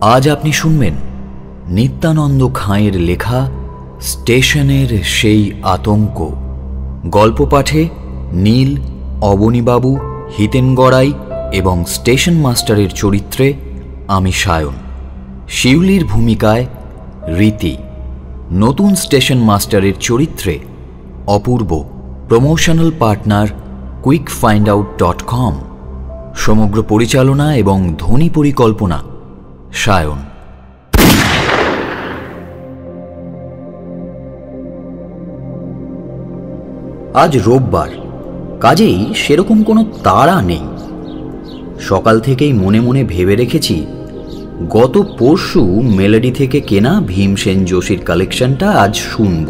আজ আপনি শুনবেন নিত্যানন্দ খাঁয়ের লেখা স্টেশনের সেই আতঙ্ক। গল্প পাঠে নীল, অবনীবাবু, হিতেন গড়াই এবং স্টেশন মাস্টারের চরিত্রে আমি সায়ন। শিউলির ভূমিকায় রীতি। নতুন স্টেশন মাস্টারের চরিত্রে অপূর্ব। Promotional partner QuickFindOut.com। সমগ্র পরিচালনা এবং ধ্বনি পরিকল্পনা সায়ন। আজ রোববার, কাজেই সেরকম কোনো তাড়া নেই। সকাল থেকেই মনে মনে ভেবে রেখেছি গত পরশু মেলোডি থেকে কেনা ভীমসেন যোশীর কালেকশনটা আজ শুনব।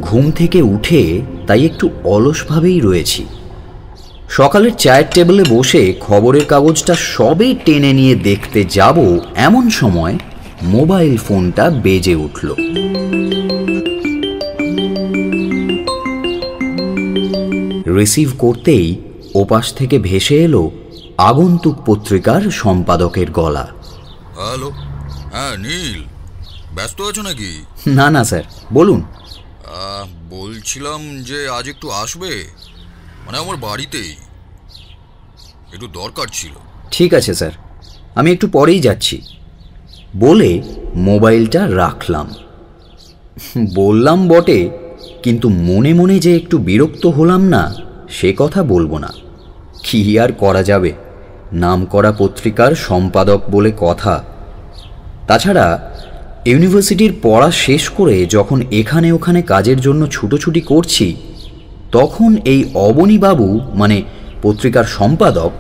ঘুম থেকে উঠে তাই একটু অলসভাবেই রয়েছি। সকালের চায়ের টেবিলে বসে খবরের কাগজটা সবে টেনে নিয়ে দেখতে যাব, এমন সময় মোবাইল ফোনটা বেজে উঠল। রিসিভ করতেই ওপাশ থেকে ভেসে এলো আগন্তুক পত্রিকার সম্পাদকের গলা। হ্যালো, হ্যাঁ নীল, ব্যস্ত আছো নাকি? না না স্যার, বলুন। বলছিলাম যে আজ একটু আসবে, মানে আমার বাড়িতেই একটু দরকার ছিল। ঠিক আছে স্যার, আমি একটু পরেই যাচ্ছি বলে মোবাইলটা রাখলাম। বললাম বটে, কিন্তু মনে মনে যে একটু বিরক্ত হলাম না সে কথা বলবো না। কি আর করা যাবে, নামকরা পত্রিকার সম্পাদক বলে কথা। তাছাড়া ইউনিভার্সিটির পড়া শেষ করে যখন এখানে ওখানে কাজের জন্য ছুটোছুটি করছি, তখন এই অবনীবাবু মানে পত্রিকার সম্পাদক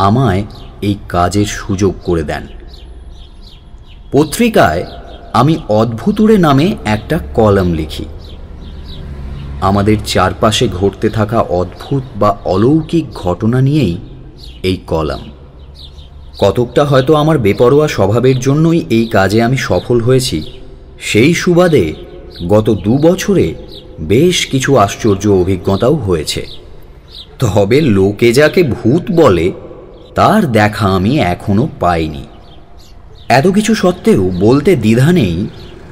আমায় এই কাজের সুযোগ করে দেন। পত্রিকায় আমি অদ্ভুতুড়ে নামে একটা কলাম লিখি। আমাদের চারপাশে ঘটতে থাকা অদ্ভুত বা অলৌকিক ঘটনা নিয়েই এই কলাম। কতকটা হয়তো আমার বেপরোয়া স্বভাবের জন্যই এই কাজে আমি সফল হয়েছি। সেই সুবাদে গত 2 বছরে বেশ কিছু আশ্চর্য অভিজ্ঞতাও হয়েছে। তবে লোকে যাকে ভূত বলে তার দেখা আমি এখনো পাইনি। এত কিছু সত্ত্বেও বলতে দ্বিধা নেই,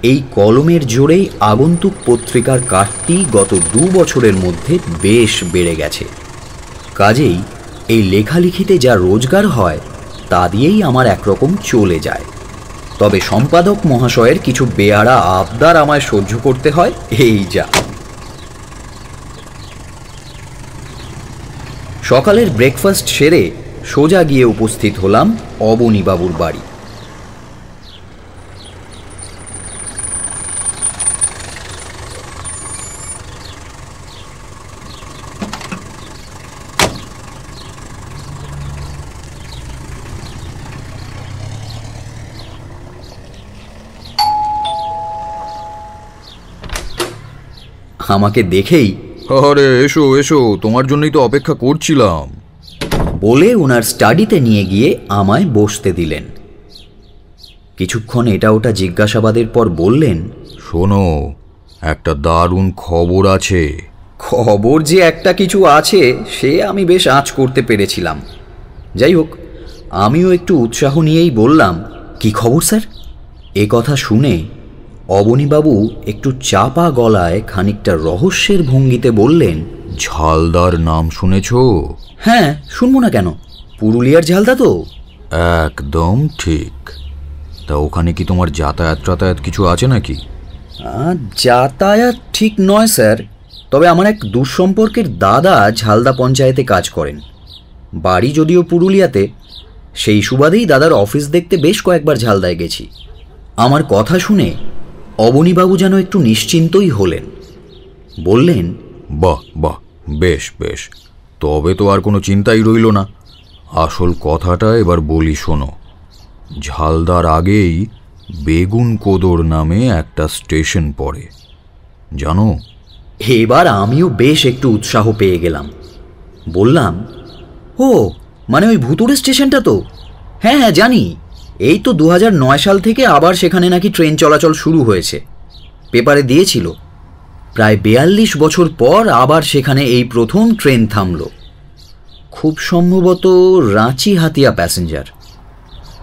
এই কলমের জোরেই আগন্তুক পত্রিকার কাটতি গত 2 বছরের মধ্যে বেশ বেড়ে গেছে। কাজেই এই লেখালেখিতে যা রোজগার হয় তা দিয়েই আমার একরকম চলে যায়। তবে সম্পাদক মহাশয়ের কিছু বেয়াড়া আবদার আমায় সহ্য করতে হয়, এই যা। সকালের ব্রেকফাস্ট সেরে সোজা গিয়ে উপস্থিত হলাম অবনীবাবুর বাড়ি। আমাকে দেখেই, আরে এসো এসো, তোমার জন্যই তো অপেক্ষা করছিলাম বলে ওনার স্টাডিতে নিয়ে গিয়ে আমায় বসতে দিলেন। কিছুক্ষণ এটা ওটা জিজ্ঞাসাবাদের পর বললেন, শোনো, একটা দারুণ খবর আছে। খবর যে একটা কিছু আছে সে আমি বেশ আঁচ করতে পেরেছিলাম। যাই হোক, আমিও একটু উৎসাহ নিয়েই বললাম, কি খবর স্যার? এ কথা শুনে অবনীবাবু একটু চাপা গলায় খানিকটা রহস্যের ভঙ্গিতে বললেন, ঝালদার নাম শুনেছ? হ্যাঁ, শুনবো না কেন, পুরুলিয়ার ঝালদা তো। একদম ঠিক। তা ওখানে কি তোমার যাতায়াত কিছু আছে নাকি? যাতায়াত ঠিক নয় স্যার, তবে আমার এক দুঃসম্পর্কের দাদা ঝালদা পঞ্চায়েতে কাজ করেন। বাড়ি যদিও পুরুলিয়াতে, সেই সুবাদেই দাদার অফিস দেখতে বেশ কয়েকবার ঝালদায় গেছি। আমার কথা শুনে অবনীবাবু যেন একটু নিশ্চিন্তই হলেন। বললেন, বাহ বাহ, বেশ বেশ, তবে তো আর কোনো চিন্তাই রইল না। আসল কথাটা এবার বলি শোনো। ঝালদার আগেই বেগুন কোদর নামে একটা স্টেশন পড়ে, জানো? এবার আমিও বেশ একটু উৎসাহ পেয়ে গেলাম। বললাম, ও মানে ওই ভুতুড়ে স্টেশনটা তো? হ্যাঁ হ্যাঁ জানি, এই তো 2009 সাল থেকে আবার সেখানে নাকি ট্রেন চলাচল শুরু হয়েছে, পেপারে দিয়েছিল। প্রায় 42 বছর পর আবার সেখানে এই প্রথম ট্রেন থামল। খুব সম্ভবত রাঁচি হাতিয়া প্যাসেঞ্জার।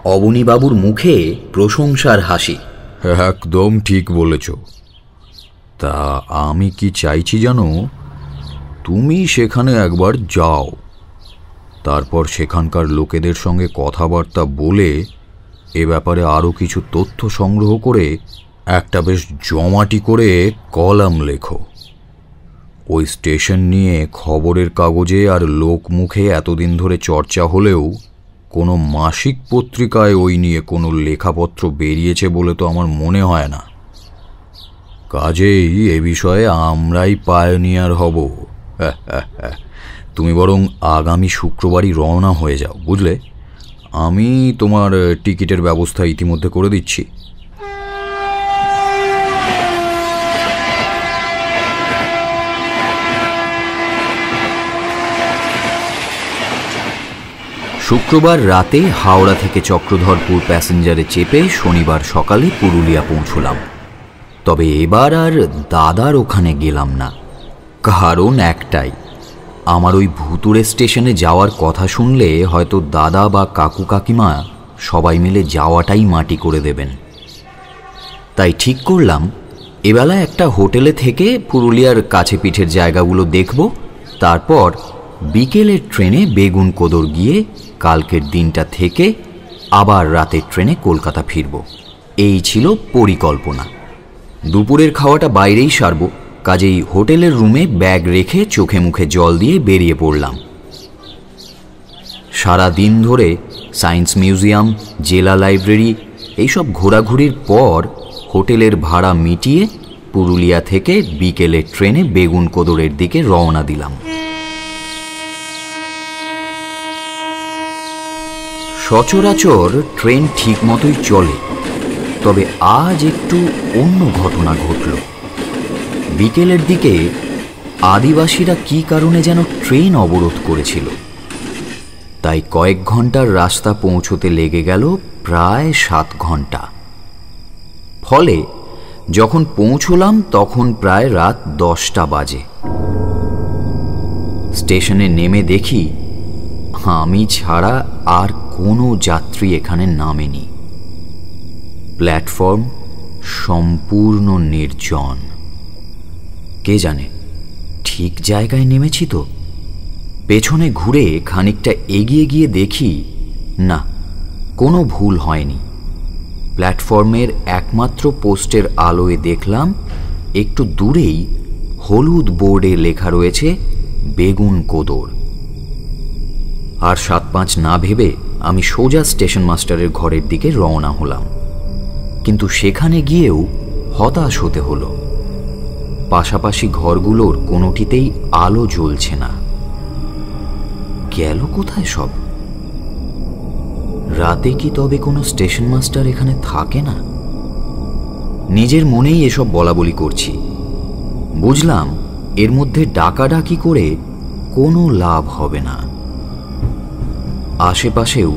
অবনীবাবুর মুখে প্রশংসার হাসি। একদম ঠিক বলেছ। তা আমি কি চাইছি জানো, তুমি সেখানে একবার যাও, তারপর সেখানকার লোকেদের সঙ্গে কথাবার্তা বলে এ ব্যাপারে আরও কিছু তথ্য সংগ্রহ করে একটা বেশ জমাটি করে কলাম লেখো। ওই স্টেশন নিয়ে খবরের কাগজে আর লোকমুখে এতদিন ধরে চর্চা হলেও কোনো মাসিক পত্রিকায় ওই নিয়ে কোনো লেখাপত্র বেরিয়েছে বলে তো আমার মনে হয় না। কাজেই এ বিষয়ে আমরাই পায়োনিয়ার হব। তুমি বরং আগামী শুক্রবারই রওনা হয়ে যাও, বুঝলে? আমি তোমার টিকিটের ব্যবস্থা ইতিমধ্যে করে দিচ্ছি। শুক্রবার রাতে হাওড়া থেকে চক্রধরপুর প্যাসেঞ্জারে চেপে শনিবার সকালে পুরুলিয়া পৌঁছলাম। তবে এবার আর দাদার ওখানে গেলাম না, কারণ একটাই, আমার ওই ভুতুড়ে স্টেশনে যাওয়ার কথা শুনলে হয়তো দাদা বা কাকু কাকিমা সবাই মিলে যাওয়াটাই মাটি করে দেবেন। তাই ঠিক করলাম এবেলা একটা হোটেলে থেকে পুরুলিয়ার কাছে পিঠের জায়গাগুলো দেখব, তারপর বিকেলের ট্রেনে বেগুনকোদর গিয়ে কালকের দিনটা থেকে আবার রাতের ট্রেনে কলকাতা ফিরব। এই ছিল পরিকল্পনা। দুপুরের খাওয়াটা বাইরেই সারব, কাজেই হোটেলের রুমে ব্যাগ রেখে চোখে মুখে জল দিয়ে বেরিয়ে পড়লাম। সারা দিন ধরে সায়েন্স মিউজিয়াম, জেলা লাইব্রেরি এইসব ঘোরাঘুরির পর হোটেলের ভাড়া মিটিয়ে পুরুলিয়া থেকে বিকেলের ট্রেনে বেগুনকোদরের দিকে রওনা দিলাম। সচরাচর ট্রেন ঠিক মতোই চলে, তবে আজ একটু অন্য ঘটনা ঘটল। বিকেলের দিকে আদিবাসীরা কী কারণে যেন ট্রেন অবরোধ করেছিল, তাই কয়েক ঘন্টার রাস্তা পৌঁছতে লেগে গেল প্রায় 7 ঘন্টা। ফলে যখন পৌঁছলাম তখন প্রায় রাত 10টা বাজে। স্টেশনে নেমে দেখি আমি ছাড়া আর কোনো যাত্রী এখানে নামেনি। প্ল্যাটফর্ম সম্পূর্ণ নির্জন। কে জানে ঠিক জায়গায় নেমেছি তো? পেছনে ঘুরে খানিকটা এগিয়ে গিয়ে দেখি না, কোনো ভুল হয়নি। প্ল্যাটফর্মের একমাত্র পোস্টের আলোয় দেখলাম একটু দূরেই হলুদ বোর্ডে লেখা রয়েছে বেগুনকোদর। আর 7-5 না ভেবে আমি সোজা স্টেশন মাস্টারের ঘরের দিকে রওনা হলাম। কিন্তু সেখানে গিয়েও হতাশ হতে হলো। পাশাপাশি ঘরগুলোর কোনোটিতেই আলো জ্বলছে না। গেল কোথায় সব? রাতে কি তবে কোনো স্টেশন মাস্টার এখানে থাকে না? নিজের মনেই এসব বলাবলি করছি। বুঝলাম এর মধ্যে ডাকাডাকি করে কোনো লাভ হবে না। আশেপাশেও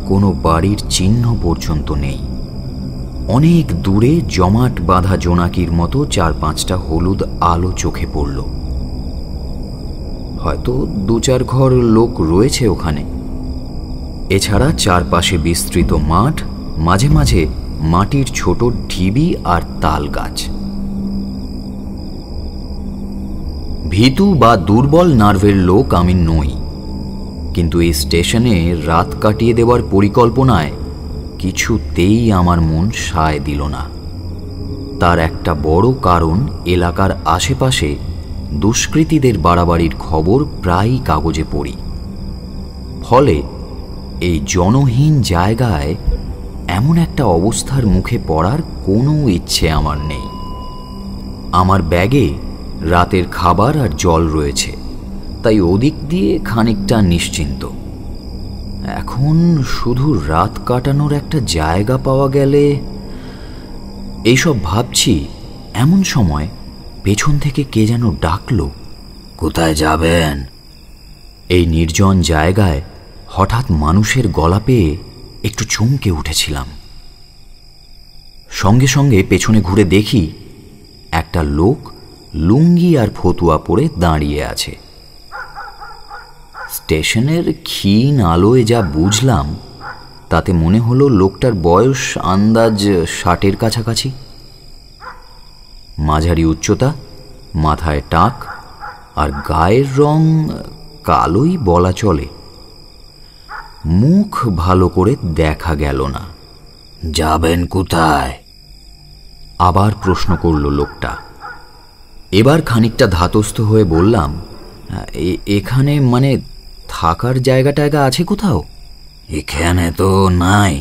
কোনো বাড়ির চিহ্ন পর্যন্ত নেই। অনেক দূরে জমাট বাঁধা জোনাকির মতো 4-5টা হলুদ আলো চোখে পড়ল। হয়তো 2-4 ঘর লোক রয়েছে ওখানে। এছাড়া চারপাশে বিস্তৃত মাঠ, মাঝে মাঝে মাটির ছোট ঢিবি আর তাল গাছ। ভীতু বা দুর্বল নার্ভের লোক আমি নই, কিন্তু এই স্টেশনে রাত কাটিয়ে দেওয়ার পরিকল্পনায় কিছুতেই আমার মন সায় দিল না। তার একটা বড় কারণ, এলাকার আশেপাশে দুষ্কৃতীদের বাড়াবাড়ির খবর প্রায়ই কাগজে পড়ি। ফলে এই জনহীন জায়গায় এমন একটা অবস্থার মুখে পড়ার কোনো ইচ্ছে আমার নেই। আমার ব্যাগে রাতের খাবার আর জল রয়েছে, তাই ওদিক দিয়ে খানিকটা নিশ্চিন্ত। এখন শুধু রাত কাটানোর একটা জায়গা পাওয়া গেলে। এইসব ভাবছি এমন সময় পেছন থেকে কে যেন ডাকলো, কোথায় যাবেন? এই নির্জন জায়গায় হঠাৎ মানুষের গলা পেয়ে একটু চমকে উঠেছিলাম। সঙ্গে সঙ্গে পেছনে ঘুরে দেখি একটা লোক লুঙ্গি আর ফতুয়া পরে দাঁড়িয়ে আছে। স্টেশনের ক্ষীণ আলোয় যা বুঝলাম, তাতে মনে হলো লোকটার বয়স আন্দাজ 60-এর কাছাকাছি। মাঝারি উচ্চতা, মাথায় টাক, আর গায়ের রং কালোই বলা চলে। মুখ ভালো করে দেখা গেল না। যাবেন কোথায়? আবার প্রশ্ন করল লোকটা। এবার খানিকটা ধাতস্থ হয়ে বললাম, এখানে মানে থাকার জায়গা টায়গা আছে কোথাও? এখানে তো নাই,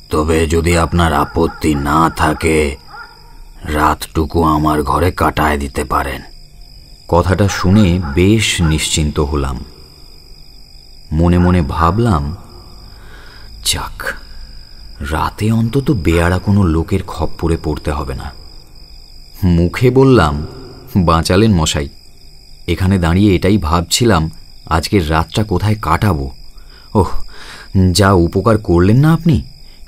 তবে যদি আপনার আপত্তি না থাকে রাতটুকু আমার ঘরে কাটায় দিতে পারেন। কথাটা শুনে বেশ নিশ্চিন্ত হলাম। মনে মনে ভাবলাম, যাক, রাতে অন্তত বেয়ারা কোনো লোকের খপ্পরে পড়তে হবে না। মুখে বললাম, বাঁচালেন মশাই। এখানে দাঁড়িয়ে এটাই ভাবছিলাম আজকের রাতটা কোথায় কাটাবো। ওহ, যা উপকার করলেন না আপনি,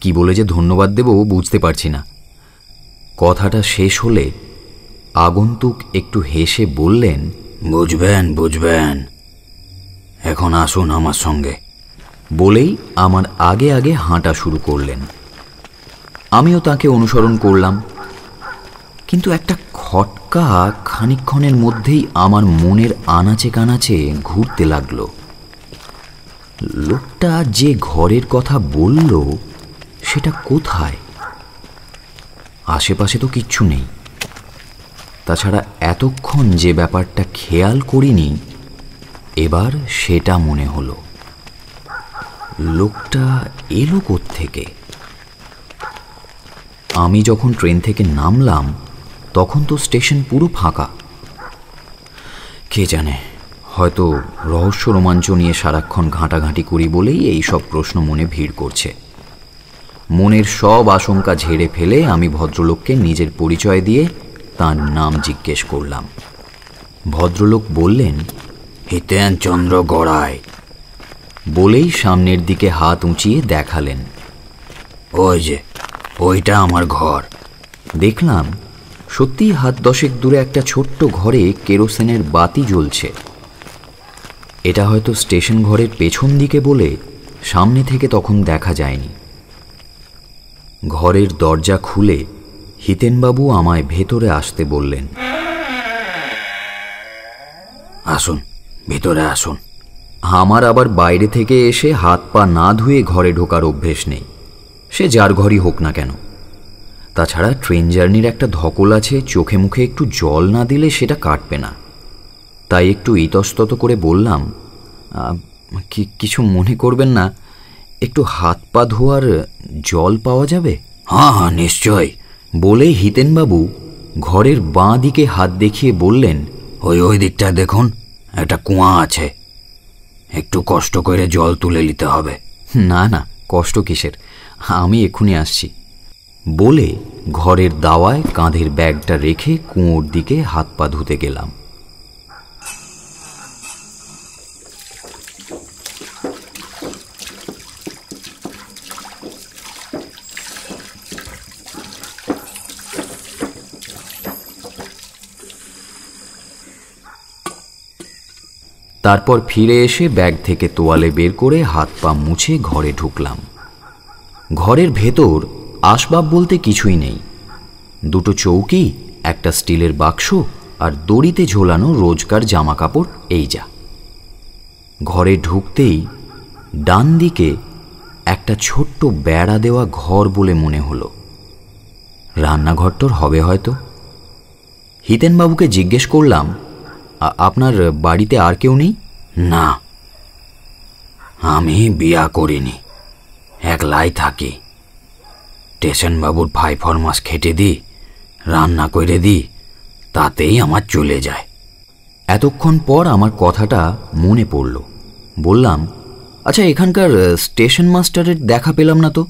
কি বলে যে ধন্যবাদ দেব বুঝতে পারছি না। কথাটা শেষ হলে আগন্তুক একটু হেসে বললেন, বুঝবেন বুঝবেন, এখন আসুন আমার সঙ্গে। বলেই আমার আগে আগে হাঁটা শুরু করলেন। আমিও তাকে অনুসরণ করলাম। কিন্তু একটা খটকা খানিকক্ষণের মধ্যেই আমার মনের আনাচে কানাচে ঘুরতে লাগলো। লোকটা যে ঘরের কথা বলল সেটা কোথায়? আশেপাশে তো কিচ্ছু নেই। তাছাড়া এতক্ষণ যে ব্যাপারটা খেয়াল করিনি, এবার সেটা মনে হলো। লোকটা এলো কোত্থেকে? আমি যখন ট্রেন থেকে নামলাম তখন তো স্টেশন পুরো ফাঁকা। কে জানে, হয়তো রহস্য রোমাঞ্চ নিয়ে সারাক্ষণ ঘাঁটাঘাঁটি করি বলেই এই সব প্রশ্ন মনে ভিড় করছে। মনের সব আশঙ্কা ঝেড়ে ফেলে আমি ভদ্রলোককে নিজের পরিচয় দিয়ে তার নাম জিজ্ঞেস করলাম। ভদ্রলোক বললেন, হিতেন চন্দ্র গড়াই। বলেই সামনের দিকে হাত উঁচিয়ে দেখালেন। ওই যে, ওইটা আমার ঘর। দেখলাম সত্যিই হাত 10 দূরে একটা ছোট্ট ঘরে কেরোসিনের বাতি জ্বলছে। এটা হয়তো স্টেশন ঘরের পেছন দিকে বলে সামনে থেকে তখন দেখা যায়নি। ঘরের দরজা খুলে হিতেনবাবু আমায় ভেতরে আসতে বললেন। আসুন, ভিতরে আসুন। আমার আবার বাইরে থেকে এসে হাত পা না ধুয়ে ঘরে ঢোকার অভ্যেস নেই, সে যার ঘরই হোক না কেন। তাছাড়া ট্রেন জার্নির একটা ধকল আছে, চোখে মুখে একটু জল না দিলে সেটা কাটবে না। তাই একটু ইতস্তত করে বললাম, কিছু মনে করবেন না, একটু হাত পা ধোয়ার জল পাওয়া যাবে? হ্যাঁ হ্যাঁ, নিশ্চয়। বলে হিতেনবাবু ঘরের বাঁ দিকে হাত দেখিয়ে বললেন, ওই দিকটা দেখুন, একটা কুয়া আছে, একটু কষ্ট করে জল তুলে নিতে হবে। না না, কষ্ট কিসের, আমি এক্ষুনি আসছি। বলে ঘরের দাওয়ায় কাঁধের ব্যাগটা রেখে কুয়োর দিকে হাত পা ধুতে গেলাম। তারপর ফিরে এসে ব্যাগ থেকে তোয়ালে বের করে হাত পা মুছে ঘরে ঢুকলাম। ঘরের ভেতর আসবাব বলতে কিছুই নেই। দুটো চৌকি, একটা স্টিলের বাক্স আর দড়িতে ঝোলানো রোজকার জামা কাপড়, এই যা। ঘরে ঢুকতেই ডান দিকে একটা ছোট্ট বেড়া দেওয়া ঘর বলে মনে হলো। রান্নাঘরটার হবে হয়তো। হিতেনবাবুকে জিজ্ঞেস করলাম, আপনার বাড়িতে আর কেউ নেই? না, আমি বিয়া করিনি, একলাই থাকি। স্টেশনবাবুর ভাই ফরমাস খেটে দিই, রান্না করে দিই, তাতেই আমার চলে যায়। এতক্ষণ পর আমার কথাটা মনে পড়ল। বললাম, আচ্ছা, এখানকার স্টেশন মাস্টারের দেখা পেলাম না তো,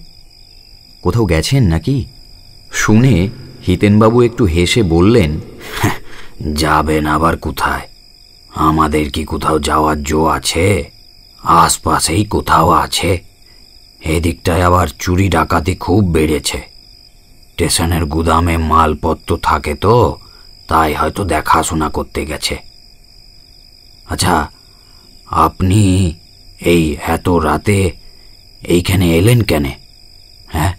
কোথাও গেছেন নাকি? শুনে হিতেনবাবু একটু হেসে বললেন, যাবেন আবার কোথায়? আমাদের কি কোথাও যাওয়ার জো আছে? আশপাশেই কোথাও আছে। এদিকটায় আবার চুরি ডাকাতি খুব বেড়েছে। স্টেশনের গুদামে মালপত্র থাকে তো, তাই হয়তো দেখাশোনা করতে গেছে। আচ্ছা, আপনি এই এত রাতে এইখানে এলেন কেন? হ্যাঁ,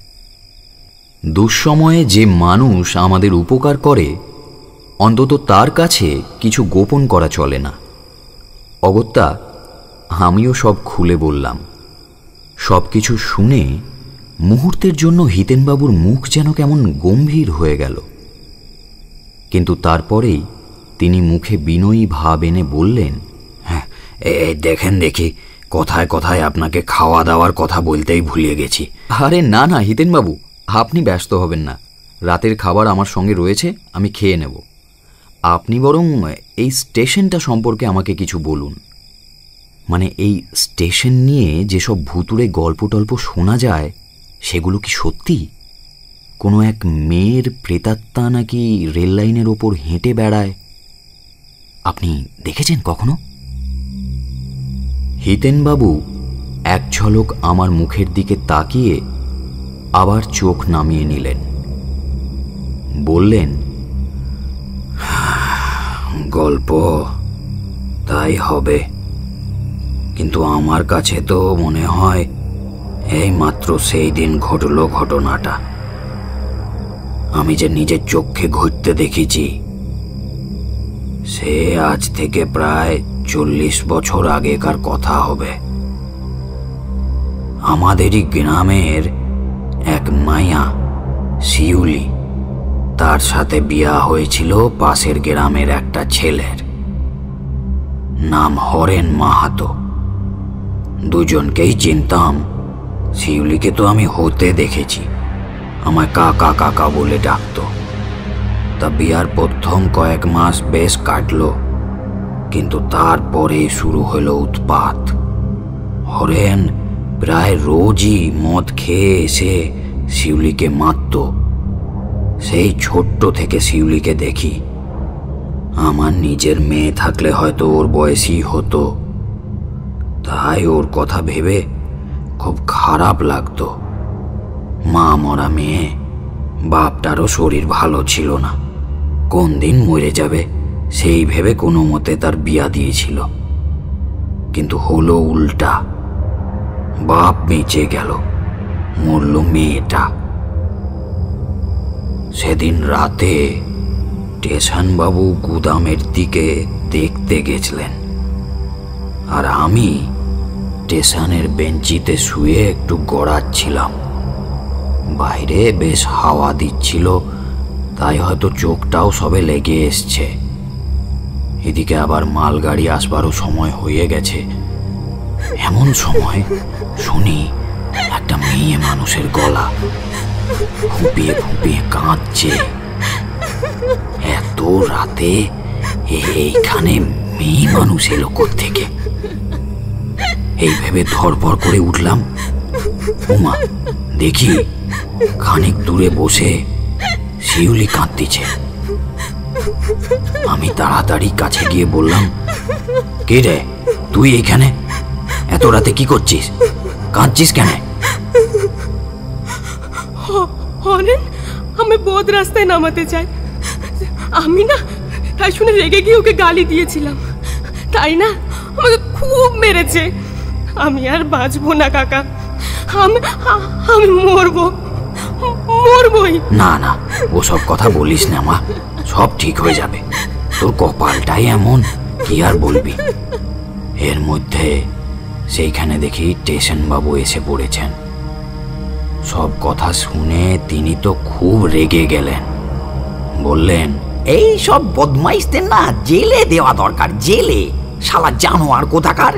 দুঃসময়ে যে মানুষ আমাদের উপকার করে অন্তত তার কাছে কিছু গোপন করা চলে না। অগত্যা আমিও সব খুলে বললাম। সব কিছু শুনে মুহূর্তের জন্য হিতেনবাবুর মুখ যেন কেমন গম্ভীর হয়ে গেল, কিন্তু তারপরেই তিনি মুখে বিনয়ী ভাব এনে বললেন, হ্যাঁ, দেখেন দেখি, কথায় কথায় আপনাকে খাওয়া দাওয়ার কথা বলতেই ভুলে গেছি। আরে না না হিতেনবাবু, আপনি ব্যস্ত হবেন না, রাতের খাবার আমার সঙ্গে রয়েছে, আমি খেয়ে নেব। আপনি বরং এই স্টেশনটা সম্পর্কে আমাকে কিছু বলুন। মানে এই স্টেশন নিয়ে যেসব ভুতুড়ে গল্প টল্প শোনা যায় সেগুলো কি সত্যি? কোনো এক মেয়ের প্রেতাত্মা নাকি রেল লাইনের ওপর হেঁটে বেড়ায়, আপনি দেখেছেন কখনো? হিতেনবাবু এক ঝলক আমার মুখের দিকে তাকিয়ে আবার চোখ নামিয়ে নিলেন। বললেন, গল্প তাই হবে, কিন্তু আমার কাছে তো মনে হয় এই মাত্র সেই দিন ঘটল ঘটনাটা। আমি যে নিজের চোখে ঘটতে দেখেছি, সে আজ থেকে প্রায় 40 বছর আগেকার কথা হবে। আমাদেরই গ্রামের এক মাইয়া শিউলি, তার সাথে বিয়া হয়েছিল পাশের গ্রামের একটা ছেলের, নাম হরেন মাহাতো। দুজনকেই চিনতাম। শিউলিকে তো আমি হতে দেখেছি, আমায় কাকা কাকা বলে ডাকতো। তা বিয়ার প্রথম কয়েক মাস বেশ কাটল, কিন্তু তারপরে শুরু হলো উৎপাত। হরেন প্রায় রোজই মদ খেয়ে এসে শিউলিকে মারত। সেই ছোট্ট থেকে শিউলিকে দেখি। আমার নিজের মেয়ে থাকলে হয়তো ওর বয়সী হতো, তাই ওর কথা ভেবে খুব খারাপ লাগতো। মা মরা মেয়ে, বাপটারও শরীর ভালো ছিল না, কোন দিন মরে যাবে সেই ভেবে কোনো মতে তার বিয়া দিয়েছিল। কিন্তু হলো উল্টা, বাপ বেঁচে গেল, মরল মেয়েটা। সেদিন রাতে স্টেশনবাবু গুদামের দিকে দেখতে গেছিলেন, আর আমি স্টেশনের বেঞ্চিতে শুয়ে একটু গড়াচ্ছিলাম। বাইরে বেশ হাওয়া দিচ্ছিল, তাই হয়তো চোখটাও সবে লেগে এসছে। এদিকে আবার মালগাড়ি আসবারও সময় হয়ে গেছে। এমন সময় শুনি একটা মেয়ে মানুষের গলা, ফুঁপিয়ে ফুঁপিয়ে কাঁদছে। এত রাতে এইখানে মেয়ে মানুষ এলো কোত্থেকে? এই ভেবে ধরপড় করে উঠলাম। ওমা, দেখি খানিক দূরে বসে শিউলি কাঁদতিছে। আমি তাড়াতাড়ি কাছে গিয়ে বললাম, কে রে তুই এইখানে? এত রাতে কি করছিস? কাঁদছিস কেন? হরেন আমি বোধ রাস্তায় নামাতে চাই। আমি না তাই শুনে রেগে গিয়ে ওকে গালি দিয়েছিলাম, তাই না আমাকে খুব মেরেছে। আমি আর বাঁচবো না কাকা, আমি মরবই। না না, ওসব কথা বলিস না মা, সব ঠিক হয়ে যাবে। তোর কপালটাই এমন, কি আর বলবি। এর মধ্যে সেইখানে দেখি স্টেশনবাবু এসে পড়েছেন। সব কথা শুনে তিনি তো খুব রেগে গেলেন। বললেন, এই সব বদমাইশদের না জেলে দেওয়া দরকার, জেলে। শালা জানোয়ার কোথাকার।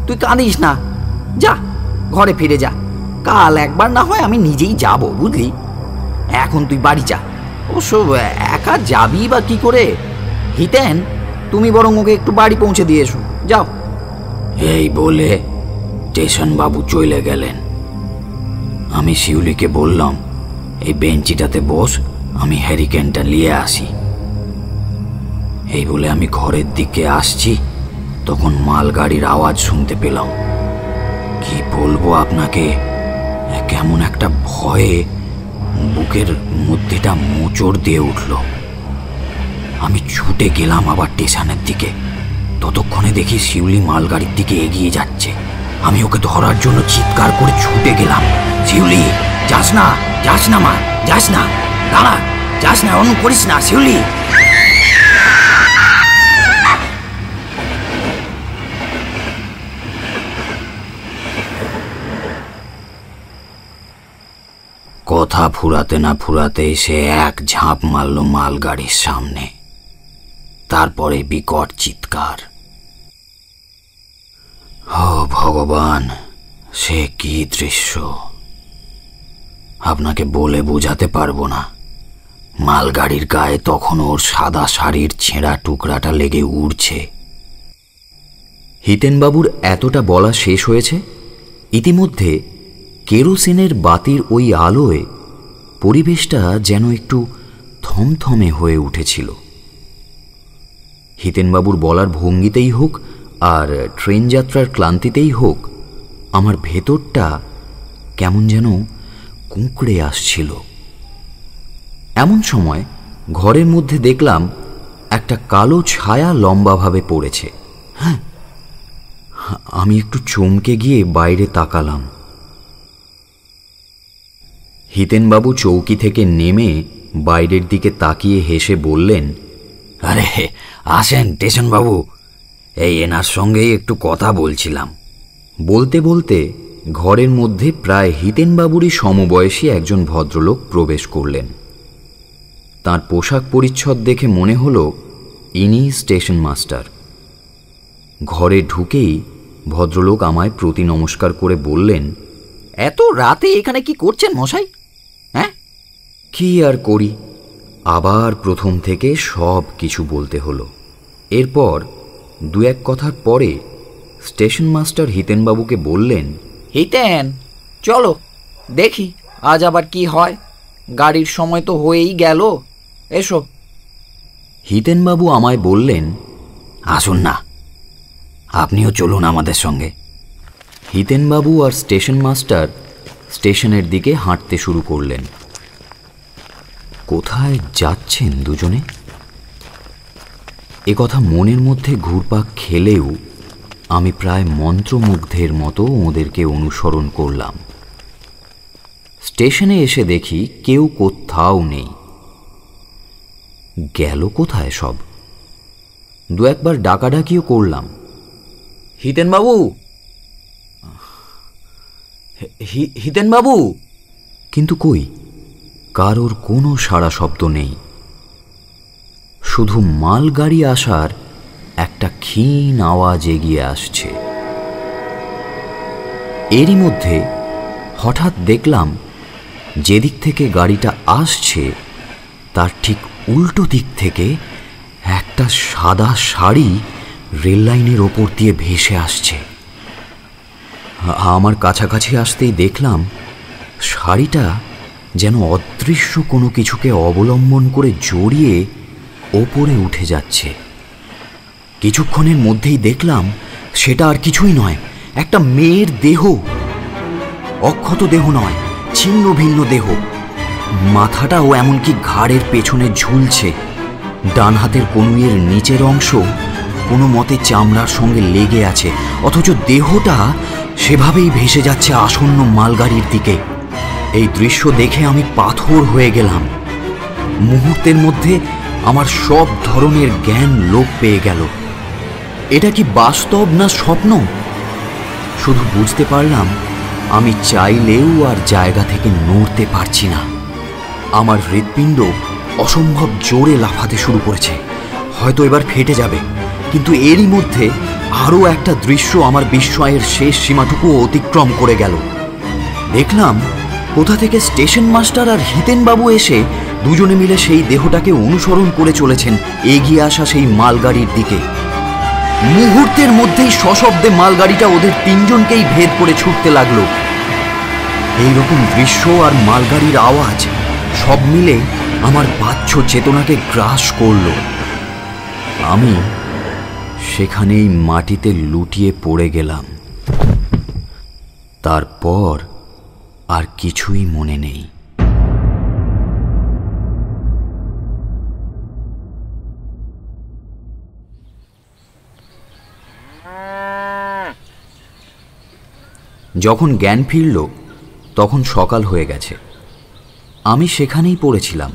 তুই কাঁদিস না, যা ঘরে ফিরে যা। কাল একবার না হয় আমি নিজেই যাব, বুঝলি। এখন তুই বাড়ি যা। অবশ্য একা যাবি বা কি করে? হিতেন, তুমি বরং ওকে একটু বাড়ি পৌঁছে দিয়ে এসো, যাও। এই বলে স্টেশনবাবু চলে গেলেন। আমি শিউলিকে বললাম, এই বেঞ্চিটাতে বস, আমি হ্যারিকেনটা নিয়ে আসি। এই বলে আমি ঘরের দিকে আসছি, তখন মালগাড়ির আওয়াজ শুনতে পেলাম। কি বলবো আপনাকে, কেমন একটা ভয়ে বুকের মধ্যেটা মোচড় দিয়ে উঠল। আমি ছুটে গেলাম আবার স্টেশনের দিকে। ততক্ষণে দেখি শিউলি মালগাড়ির দিকে এগিয়ে যাচ্ছে। আমি ওকে ধরার জন্য চিৎকার করে ছুটে গেলাম। শিউলি, যাস না, যাস না মা, যাস না, দাঁড়া, যাস না, অন্য করিস না শিউলি। কথা ফুরাতে না ফুরাতেই সে এক ঝাঁপ মারল মালগাড়ির সামনে। তারপরে বিকট চিৎকার। ও ভগবান, সে কি দৃশ্য আপনাকে বলে বোঝাতে পারবো না। মালগাড়ির গায়ে তখন ওর সাদা শাড়ির ছেঁড়া টুকরাটা লেগে উড়ছে। হিতেনবাবুর এতটা বলা শেষ হয়েছে, ইতিমধ্যে কেরোসিনের বাতির ওই আলোয় পরিবেশটা যেন একটু থমথমে হয়ে উঠেছিল। হিতেনবাবুর বলার ভঙ্গিতেই হোক আর ট্রেন যাত্রার ক্লান্তিতেই হোক, আমার ভেতরটা কেমন যেন কুঁকড়ে আসছিল। এমন সময় ঘরের মধ্যে দেখলাম একটা কালো ছায়া লম্বাভাবে পড়েছে। হ্যাঁ, আমি একটু চমকে গিয়ে বাইরে তাকালাম। হিতেনবাবু চৌকি থেকে নেমে বাইরের দিকে তাকিয়ে হেসে বললেন, আরে আসেন স্টেশনবাবু, এই এনার সঙ্গেই একটু কথা বলছিলাম। বলতে বলতে ঘরের মধ্যে প্রায় হিতেনবাবুরই সমবয়সী একজন ভদ্রলোক প্রবেশ করলেন। তার পোশাক পরিচ্ছদ দেখে মনে হলো ইনি স্টেশন মাস্টার। ঘরে ঢুকেই ভদ্রলোক আমায় প্রতি নমস্কার করে বললেন, এত রাতে এখানে কি করছেন মশাই? হ্যাঁ, কি আর করি, আবার প্রথম থেকে সব কিছু বলতে হলো। এরপর দু এক কথার পরে স্টেশন মাস্টার হিতেনবাবুকে বললেন, হিতেন, চলো দেখি আজ আবার কি হয়। গাড়ির সময় তো হয়েই গেল, এসো। হিতেনবাবু আমায় বললেন, আসুন না, আপনিও চলুন আমাদের সঙ্গে। হিতেনবাবু আর স্টেশন মাস্টার স্টেশনের দিকে হাঁটতে শুরু করলেন। কোথায় যাচ্ছেন দুজনে এ কথা মনের মধ্যে ঘুরপাক খেলেও আমি প্রায় মন্ত্রমুগ্ধের মতো ওদেরকে অনুসরণ করলাম। স্টেশনে এসে দেখি কেউ কোথাও নেই। গেল কোথায় সব? দু একবার ডাকাডাকিও করলাম, হিতেনবাবু, হিতেনবাবু, কিন্তু কই, কারোর কোনো সাড়া শব্দ নেই। শুধু মালগাড়ি আসার একটা ক্ষীণ আওয়াজ এগিয়ে আসছে। এরই মধ্যে হঠাৎ দেখলাম যেদিক থেকে গাড়িটা আসছে তার ঠিক উল্টো দিক থেকে একটা সাদা শাড়ি রেললাইনের ওপর দিয়ে ভেসে আসছে। আমার কাছাকাছি আসতেই দেখলাম শাড়িটা যেন অদৃশ্য কোনো কিছুকে অবলম্বন করে জড়িয়ে ওপরে উঠে যাচ্ছে। কিছুক্ষণের মধ্যেই দেখলাম সেটা আর কিছুই নয়, একটা মেয়ের দেহ। অক্ষত দেহ নয়, ছিন্ন ভিন্ন দেহ। মাথাটাও এমনকি ঘাড়ের পেছনে ঝুলছে। ডান হাতের কনুইয়ের নিচের অংশ কোনো মতে চামড়ার সঙ্গে লেগে আছে, অথচ দেহটা সেভাবেই ভেসে যাচ্ছে আসন্ন মালগাড়ির দিকে। এই দৃশ্য দেখে আমি পাথর হয়ে গেলাম। মুহূর্তের মধ্যে আমার সব ধরনের জ্ঞান লোপ পেয়ে গেল। এটা কি বাস্তব না স্বপ্ন? শুধু বুঝতে পারলাম আমি চাইলেও আর জায়গা থেকে নড়তে পারছি না। আমার হৃৎপিণ্ড অসম্ভব জোরে লাফাতে শুরু করেছে, হয়তো এবার ফেটে যাবে। কিন্তু এরই মধ্যে আরও একটা দৃশ্য আমার বিস্ময়ের শেষ সীমাটুকু অতিক্রম করে গেল। দেখলাম কোথা থেকে স্টেশন মাস্টার আর হিতেনবাবু এসে দুজনে মিলে সেই দেহটাকে অনুসরণ করে চলেছেন এগিয়ে আসা সেই মালগাড়ির দিকে। মুহূর্তের মধ্যেই সশব্দে মালগাড়িটা ওদের তিনজনকেই ভেদ করে ছুটতে লাগলো। এইরকম দৃশ্য আর মালগাড়ির আওয়াজ সব মিলে আমার বাহ্য চেতনাকে গ্রাস করল। আমি সেখানেই মাটিতে লুটিয়ে পড়ে গেলাম। তারপর আর কিছুই মনে নেই। যখন জ্ঞান ফিরল তখন সকাল হয়ে গেছে। আমি সেখানেই পড়েছিলাম।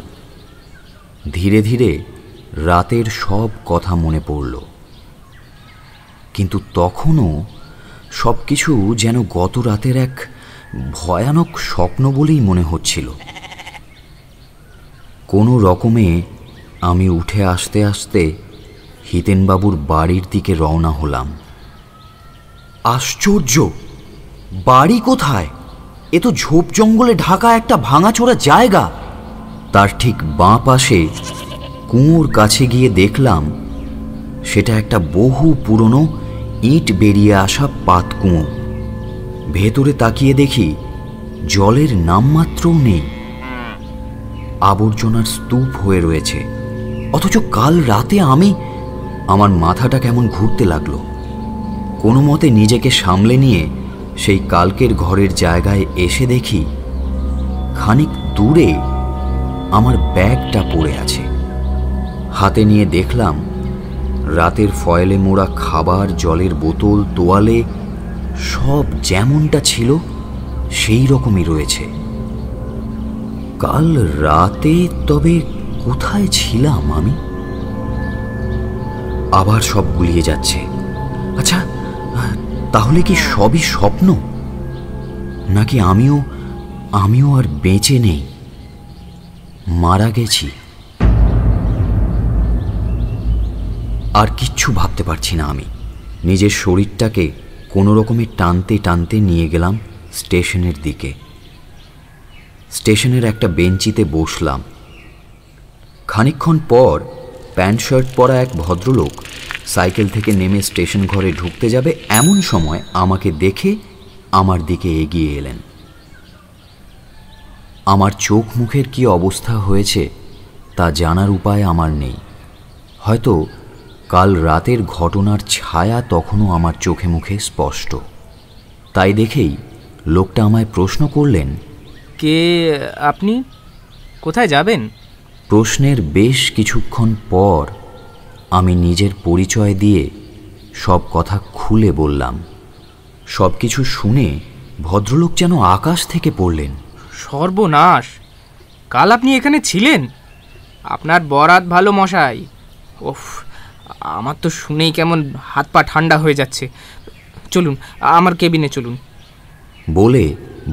ধীরে ধীরে রাতের সব কথা মনে পড়ল, কিন্তু তখনও সব কিছু যেন গত রাতের এক ভয়ানক স্বপ্ন বলেই মনে হচ্ছিল। কোনো রকমে আমি উঠে আসতে আসতে হিতেনবাবুর বাড়ির দিকে রওনা হলাম। আশ্চর্য! বাড়ি কোথায়? এ তো ঝোপ জঙ্গলে ঢাকা একটা ভাঙাচোরা জায়গা। তার ঠিক বাঁ পাশে কুয়োর কাছে গিয়ে দেখলাম সেটা একটা বহু পুরনো ইট বেরিয়ে আসা পাত কুয়ো। ভেতরে তাকিয়ে দেখি জলের নামমাত্রও নেই, আবর্জনার স্তূপ হয়ে রয়েছে। অথচ কাল রাতে আমার মাথাটা কেমন ঘুরতে লাগলো। কোনো মতে নিজেকে সামলে নিয়ে সেই কালকের ঘরের জায়গায় এসে দেখি খানিক দূরে আমার ব্যাগটা পড়ে আছে। হাতে নিয়ে দেখলাম রাতের ফয়েলে মোড়া খাবার, জলের বোতল, তোয়ালে সব যেমনটা ছিল সেই রকমই রয়েছে। কাল রাতে তবে কোথায় ছিলাম আমি? আবার সব গুলিয়ে যাচ্ছে। আচ্ছা, তাহলে কি সবই স্বপ্ন, নাকি আমিও আর বেঁচে নেই, মারা গেছি? আর কিচ্ছু ভাবতে পারছি না আমি। নিজের শরীরটাকে কোনো রকমে টানতে টানতে নিয়ে গেলাম স্টেশনের দিকে। স্টেশনের একটা বেঞ্চিতে বসলাম। খানিকক্ষণ পর প্যান্ট শার্ট পরা এক ভদ্রলোক সাইকেল থেকে নেমে স্টেশন ঘরে ঢুকতে যাবে এমন সময় আমাকে দেখে আমার দিকে এগিয়ে এলেন। আমার চোখ মুখের কি অবস্থা হয়েছে তা জানার উপায় আমার নেই। হয়তো কাল রাতের ঘটনার ছায়া তখনও আমার চোখে মুখে স্পষ্ট। তাই দেখেই লোকটা আমায় প্রশ্ন করলেন, কে আপনি? কোথায় যাবেন? প্রশ্নের বেশ কিছুক্ষণ পর আমি নিজের পরিচয় দিয়ে সব কথা খুলে বললাম। সব কিছু শুনে ভদ্রলোক যেন আকাশ থেকে পড়লেন। সর্বনাশ! কাল আপনি এখানে ছিলেন? আপনার বরাত ভালো মশাই। ওফ, আমার তো শুনেই কেমন হাত পা ঠান্ডা হয়ে যাচ্ছে। চলুন, আমার কেবিনে চলুন। বলে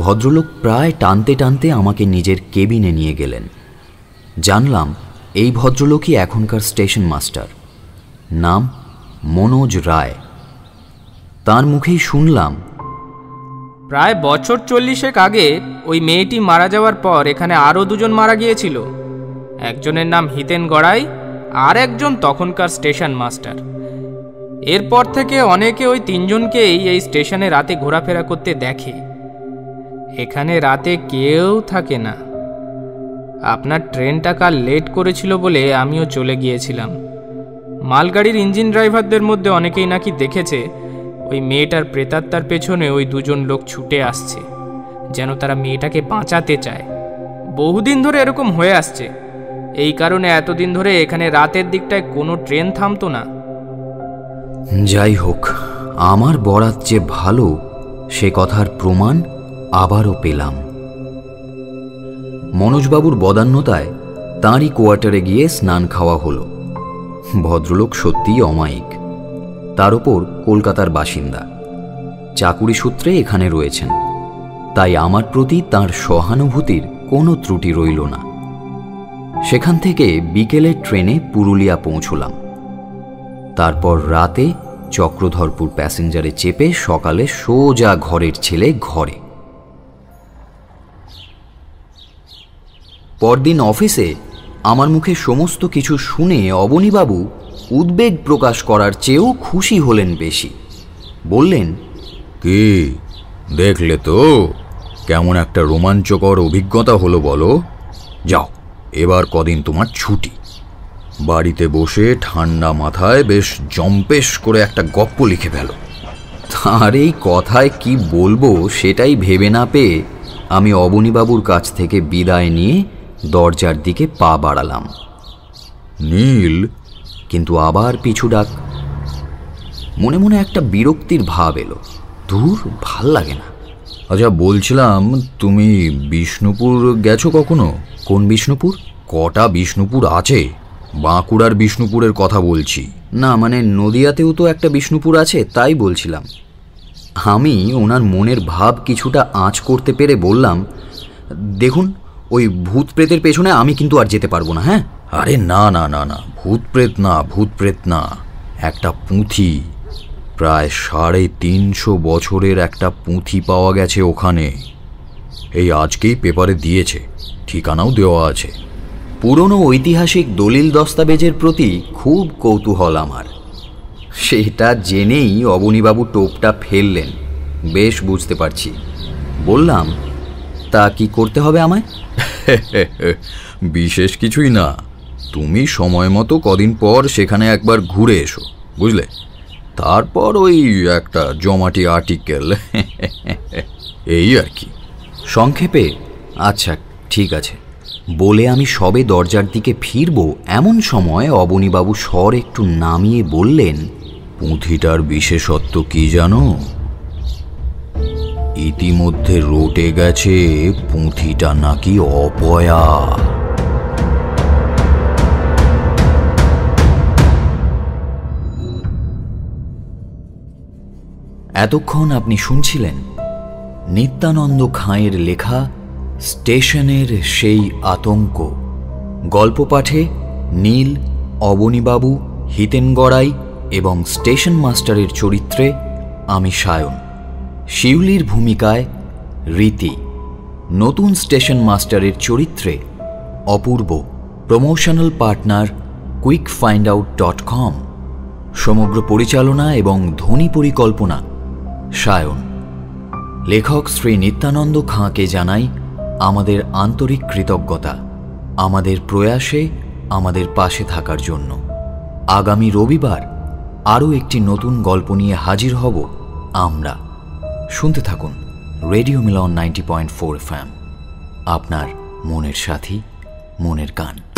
ভদ্রলোক প্রায় টানতে টানতে আমাকে নিজের কেবিনে নিয়ে গেলেন। জানলাম এই ভদ্রলোকই এখনকার স্টেশন মাস্টার, নাম মনোজ রায়। তার মুখেই শুনলাম প্রায় বছর 40 আগে ওই মেয়েটি মারা যাওয়ার পর এখানে আরও দুজন মারা গিয়েছিল। একজনের নাম হিতেন গড়াই, আর একজন তখনকার স্টেশন মাস্টার। এরপর থেকে অনেকে ওই তিনজনকেই এই স্টেশনে রাতে ঘোরাফেরা করতে দেখে। এখানে রাতে কেউ থাকে না। আপনার ট্রেনটা কাল লেট করেছিল বলে আমিও চলে গিয়েছিলাম। মালগাড়ির ইঞ্জিন ড্রাইভারদের মধ্যে অনেকেই নাকি দেখেছে ওই মেয়েটার প্রেতাত্মার পেছনে ওই দুজন লোক ছুটে আসছে, যেন তারা মেয়েটাকে বাঁচাতে চায়। বহুদিন ধরে এরকম হয়ে আসছে। এই কারণে এতদিন ধরে এখানে রাতের দিকটায় কোনো ট্রেন থামতো না। যাই হোক, আমার বরাত যে ভালো সে কথার প্রমাণ আবারও পেলাম। মনোজবাবুর বদান্যতায় তাঁরই কোয়ার্টারে গিয়ে স্নান খাওয়া হলো। ভদ্রলোক সত্যিই অমায়িক, তার ওপর কলকাতার বাসিন্দা, চাকুরি সূত্রে এখানে রয়েছেন। তাই আমার প্রতি তাঁর সহানুভূতির কোনো ত্রুটি রইল না। সেখান থেকে বিকেলের ট্রেনে পুরুলিয়া পৌঁছলাম। তারপর রাতে চক্রধরপুর প্যাসেঞ্জারে চেপে সকালে সোজা ঘরের ছেলে ঘরে। পরদিন অফিসে আমার মুখে সমস্ত কিছু শুনে অবনীবাবু উদ্বেগ প্রকাশ করার চেয়েও খুশি হলেন বেশি। বললেন, কি দেখলে তো কেমন একটা রোমাঞ্চকর অভিজ্ঞতা হলো বলো? যাও, এবার কদিন তোমার ছুটি। বাড়িতে বসে ঠান্ডা মাথায় বেশ জম্পেশ করে একটা গপ্প লিখে ফেলো। তার এই কথায় কি বলবো সেটাই ভেবে না পেয়ে আমি অবনীবাবুর কাছ থেকে বিদায় নিয়ে দরজার দিকে পা বাড়ালাম। নীল কিন্তু আবার পিছু ডাক। মনে মনে একটা বিরক্তির ভাব এলো। দূর, ভাল লাগে না। আচ্ছা, বলছিলাম তুমি বিষ্ণুপুর গেছো কখনো? কোন বিষ্ণুপুর? কটা বিষ্ণুপুর আছে? বাঁকুড়ার বিষ্ণুপুরের কথা বলছি। না, মানে নদিয়াতেও তো একটা বিষ্ণুপুর আছে, তাই বলছিলাম। আমি ওনার মনের ভাব কিছুটা আঁচ করতে পেরে বললাম, দেখুন, ওই ভূত প্রেতের পেছনে আমি কিন্তু আর যেতে পারবো না। হ্যাঁ, আরে না না না না, ভূত প্রেত না, একটা পুঁথি, প্রায় 350 বছরের একটা পুঁথি পাওয়া গেছে ওখানে। এই আজকেই পেপারে দিয়েছে, ঠিকানাও দেওয়া আছে। পুরনো ঐতিহাসিক দলিল দস্তাবেজের প্রতি খুব কৌতূহল আমার। সেটা জেনেই অবনীবাবু টোপটা ফেললেন। বেশ বুঝতে পারছি। বললাম, তা কি করতে হবে আমায়? বিশেষ কিছুই না, তুমি সময় মতো কদিন পর সেখানে একবার ঘুরে এসো, বুঝলে? তারপর ওই একটা জমাটি আর্টিকেল, এই আর কি। সংক্ষেপে, আচ্ছা ঠিক আছে বলে আমি সবে দরজার দিকে ফিরব, এমন সময় অবনীবাবু স্বর একটু নামিয়ে বললেন, পুঁথিটার বিশেষত্ব কি জানো? ইতিমধ্যে রটে গেছে পুঁথিটা নাকি অপয়া। এতক্ষণ আপনি শুনছিলেন নিত্যানন্দ খাঁয়ের লেখা স্টেশনের সেই আতঙ্ক। গল্প পাঠে নীল, অবনীবাবু, হিতেন গড়াই এবং স্টেশন মাস্টারের চরিত্রে আমি সায়ন। শিউলির ভূমিকায় রীতি। নতুন স্টেশন মাস্টারের চরিত্রে অপূর্ব। Promotional partner quickfindout.com। সমগ্র পরিচালনা এবং ধ্বনি পরিকল্পনা সায়ন। লেখক শ্রী নিত্যানন্দ খাঁকে জানাই আমাদের আন্তরিক কৃতজ্ঞতা আমাদের প্রয়াসে আমাদের পাশে থাকার জন্য। আগামী রবিবার আরও একটি নতুন গল্প নিয়ে হাজির হব আমরা। শুনতে থাকুন রেডিও মিলন 90.4 FM, আপনার মনের সাথী, মনের গান।